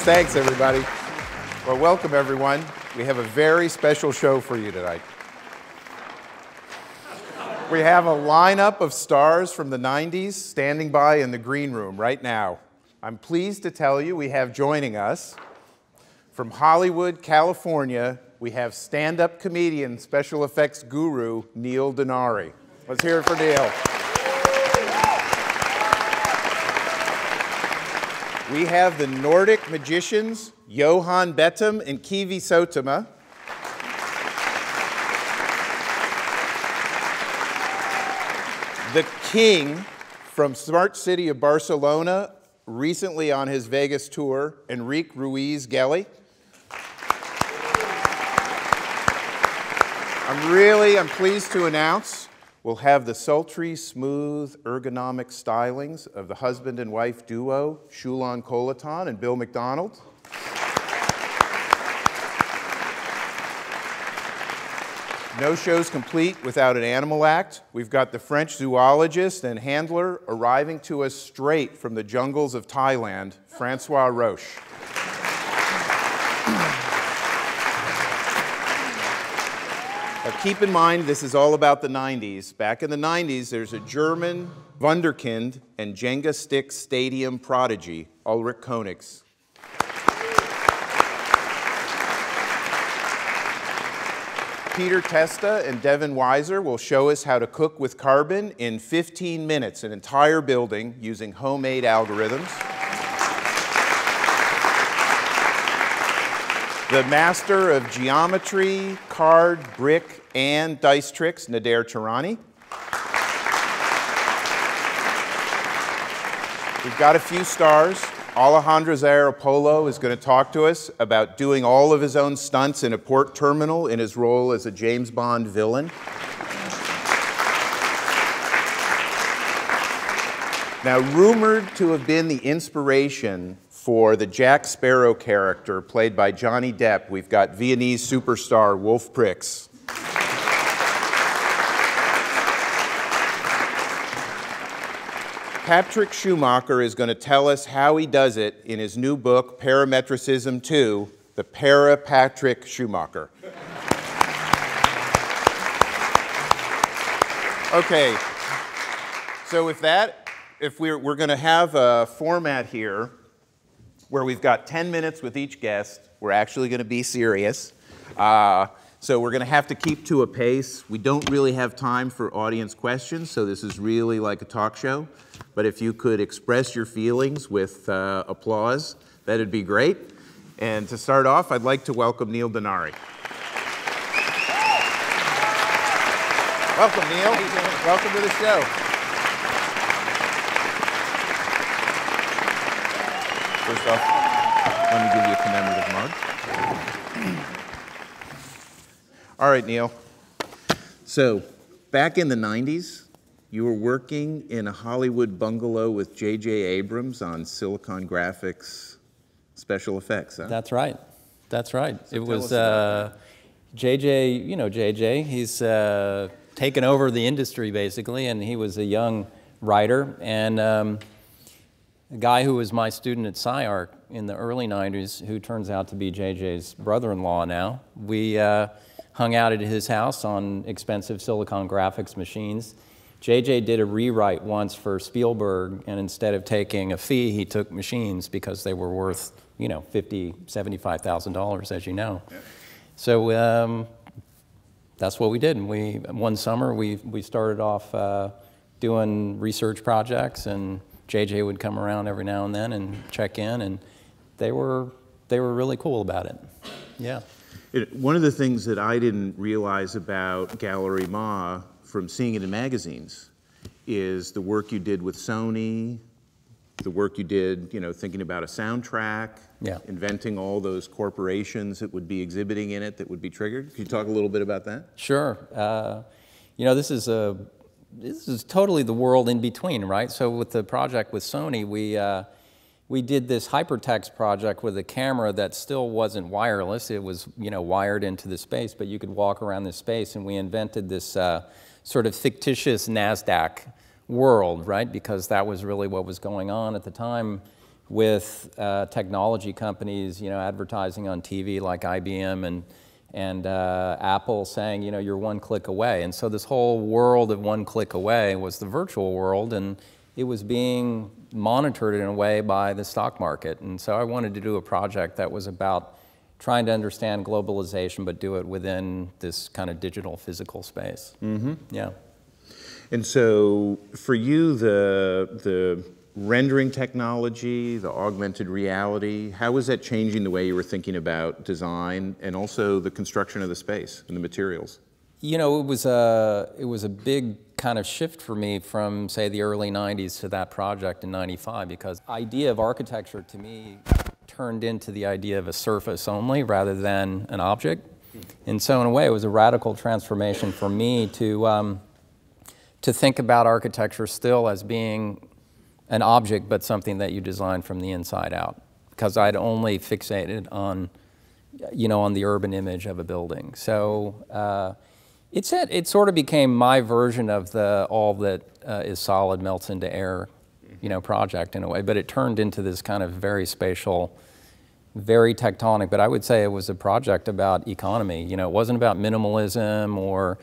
Thanks, everybody. Well, welcome, everyone. We have a very special show for you tonight. We have a lineup of stars from the 90s standing by in the green room right now. I'm pleased to tell you we have joining us from Hollywood, California, we have stand-up comedian, special effects guru, Neil Denari. Let's hear it for Neil. We have the Nordic magicians, Johan Bettum and Kivi Sotama. The king from smart city of Barcelona, recently on his Vegas tour, Enrique Ruiz Gelli. I'm pleased to announce we'll have the sultry, smooth, ergonomic stylings of the husband and wife duo, Shulon Kolaton and Bill McDonald. No show's complete without an animal act. We've got the French zoologist and handler arriving to us straight from the jungles of Thailand, Francois Roche. Now keep in mind, this is all about the 90s. Back in the 90s, there's a German wunderkind and Jenga stick stadium prodigy, Ulrich Königs. Peter Testa and Devin Weiser will show us how to cook with carbon in 15 minutes, an entire building using homemade algorithms. The master of geometry, card, brick, and dice tricks, Nader Tirani. We've got a few stars. Alejandro Zaropolo is going to talk to us about doing all of his own stunts in a port terminal in his role as a James Bond villain. Now, rumored to have been the inspiration for the Jack Sparrow character played by Johnny Depp, we've got Viennese superstar Wolf Prix. Patrick Schumacher is going to tell us how he does it in his new book, Parametricism 2, The Para-Patrick Schumacher. Okay, so with that, if we're going to have a format here where we've got 10 minutes with each guest. We're actually going to be serious. So we're going to have to keep to a pace. We don't really have time for audience questions, so this is really like a talk show. But if you could express your feelings with applause, that'd be great. And to start off, I'd like to welcome Neil Denari. Welcome, Neil. Welcome to the show. First off, let me give you a commemorative mug. All right, Neil. So, back in the 90s, you were working in a Hollywood bungalow with J.J. Abrams on Silicon Graphics special effects, huh? That's right. That's right. So it was J.J., you know J.J., he's taken over the industry, basically, and he was a young writer, and a guy who was my student at SciArc in the early 90s, who turns out to be J.J.'s brother-in-law now. We hung out at his house on expensive Silicon Graphics machines. J.J. did a rewrite once for Spielberg, and instead of taking a fee, he took machines because they were worth, you know, $50,000, $75,000, as you know. Yeah. So that's what we did. And one summer, we started off doing research projects, and J.J. would come around every now and then and check in, and they were really cool about it. Yeah. One of the things that I didn't realize about Gallery Ma from seeing it in magazines is the work you did with Sony, the work you did, you know, thinking about a soundtrack, inventing all those corporations that would be exhibiting in it that would be triggered. Can you talk a little bit about that? Sure. You know, this is a is totally the world in between, right? So with the project with Sony, we did this hypertext project with a camera that still wasn't wireless. It was, wired into the space, but you could walk around this space, and we invented this sort of fictitious NASDAQ world, right? Because that was really what was going on at the time with technology companies, advertising on TV like IBM and Apple saying, you're one click away. And so this whole world of one click away was the virtual world, and it was being monitored in a way by the stock market. And so I wanted to do a project that was about trying to understand globalization, but do it within this kind of digital physical space. Mm-hmm. Yeah. And so for you, the rendering technology, the augmented reality, how was that changing the way you were thinking about design and also the construction of the space and the materials? It was a big kind of shift for me from, say, the early 90s to that project in 95, because the idea of architecture to me turned into the idea of a surface only rather than an object. And so in a way, it was a radical transformation for me to think about architecture still as being an object, but something that you design from the inside out, because I'd only fixated on, on the urban image of a building. So it sort of became my version of the all that is solid melts into air, project in a way, but it turned into this kind of very spatial, very tectonic, but I would say it was a project about economy. It wasn't about minimalism or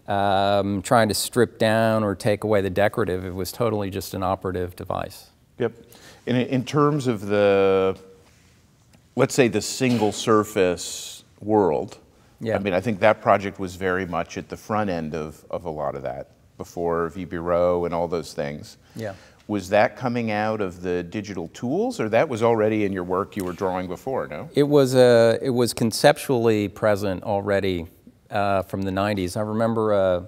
trying to strip down or take away the decorative. It was totally just an operative device. Yep. In terms of let's say the single surface world, yeah. I mean, I think that project was very much at the front end of a lot of that, before VBRO and all those things. Yeah. Was that coming out of the digital tools, or that was already in your work you were drawing before, no? It was conceptually present already from the 90s. I remember a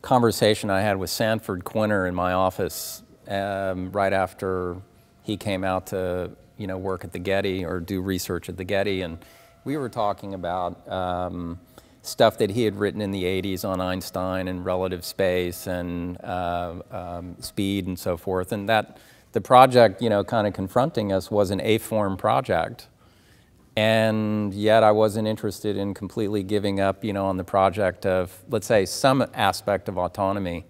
conversation I had with Sanford Quinter in my office right after he came out to work at the Getty or do research at the Getty, and we were talking about stuff that he had written in the 80s on Einstein and relative space and speed and so forth, and that the project, kind of confronting us was an A-form project, and yet I wasn't interested in completely giving up, on the project of, let's say, some aspect of autonomy,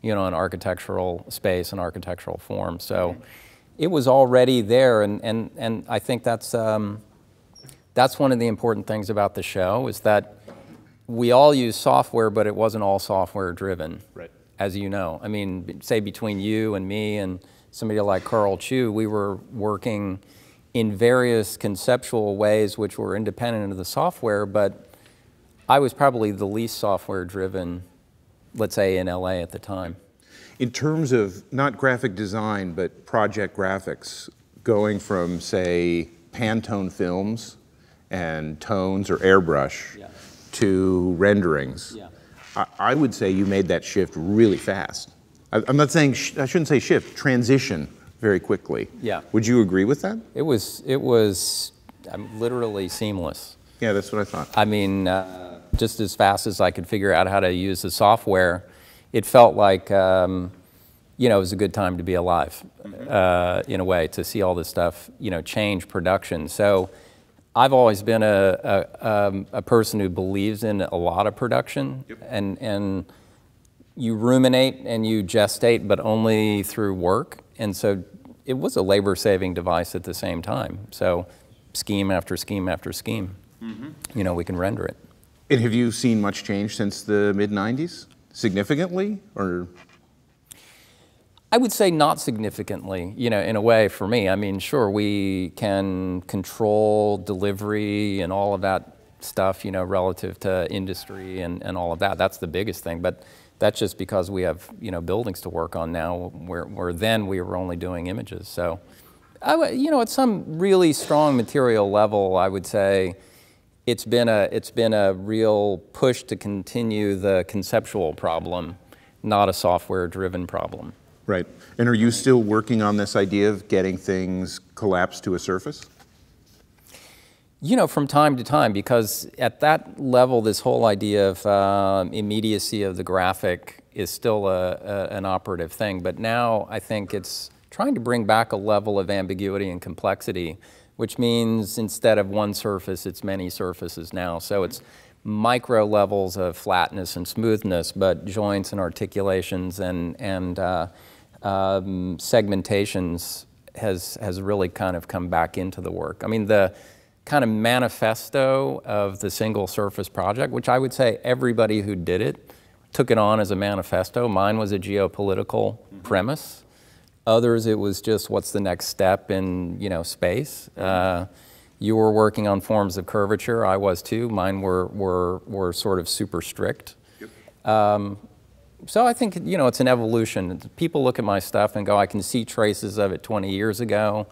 in architectural space and architectural form. So it was already there, and I think that's one of the important things about the show, is that we all use software, but it wasn't all software driven, right. As you know. I mean, say between you and me and somebody like Carl Chu, we were working in various conceptual ways which were independent of the software, but I was probably the least software driven, let's say, in LA at the time. In terms of not graphic design, but project graphics, going from, say, Pantone films and tones or airbrush, yeah, to renderings, yeah, I would say you made that shift really fast. I'm not saying, I shouldn't say shift, transition very quickly. Yeah. Would you agree with that? It was literally seamless. Yeah, that's what I thought. I mean, just as fast as I could figure out how to use the software, it felt like, it was a good time to be alive, in a way, to see all this stuff, change production. So I've always been a person who believes in a lot of production, yep, and you ruminate and you gestate, but only through work. And so it was a labor-saving device at the same time. So scheme after scheme after scheme, mm-hmm, we can render it. And have you seen much change since the mid-90s? Significantly, or? I would say not significantly, in a way for me. I mean, sure, we can control delivery and all of that stuff, relative to industry and all of that. That's the biggest thing. But that's just because we have, buildings to work on now, where then we were only doing images. So, at some really strong material level, I would say it's been a real push to continue the conceptual problem, not a software-driven problem. Right. And are you still working on this idea of getting things collapsed to a surface? From time to time, because at that level, this whole idea of immediacy of the graphic is still an operative thing. But now I think it's trying to bring back a level of ambiguity and complexity, which means instead of one surface, it's many surfaces now. So it's micro levels of flatness and smoothness, but joints and articulations and segmentations has really kind of come back into the work. I mean, the kind of manifesto of the single surface project, which I would say everybody who did it took it on as a manifesto. Mine was a geopolitical premise. Others, it was just what's the next step in, you know, space. You were working on forms of curvature. I was too. Mine were sort of super strict. Yep. So I think, you know, it's an evolution. People look at my stuff and go, I can see traces of it 20 years ago,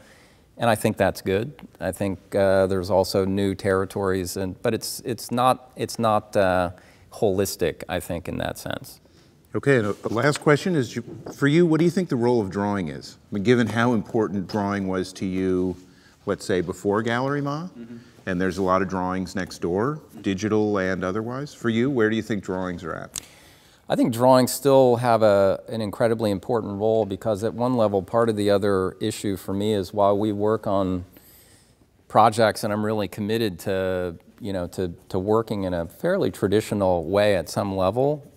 and I think that's good. I think there's also new territories, but it's not holistic, I think, in that sense. Okay, and the last question is, for you, what do you think the role of drawing is? I mean, given how important drawing was to you, let's say, before Gallery Ma, and there's a lot of drawings next door, digital and otherwise. For you, where do you think drawings are at? I think drawings still have an incredibly important role, because at one level, part of the other issue for me is while we work on projects and I'm really committed to, you know, to working in a fairly traditional way at some level,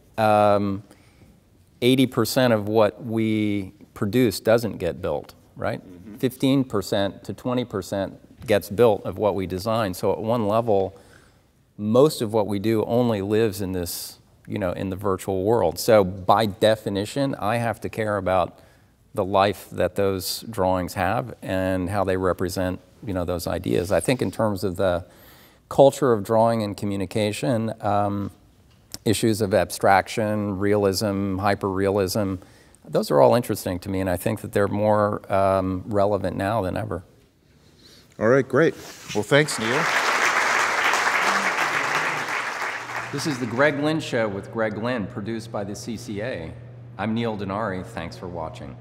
80% of what we produce doesn't get built, right? 15% to 20% gets built of what we design. So at one level, most of what we do only lives in this, you know, in the virtual world. So by definition, I have to care about the life that those drawings have and how they represent, you know, those ideas. I think in terms of the culture of drawing and communication, issues of abstraction, realism, hyperrealism, those are all interesting to me, and I think that they're more relevant now than ever. All right, great. Well, thanks, Neil. This is the Greg Lynn Show with Greg Lynn, produced by the CCA. I'm Neil Denari. Thanks for watching.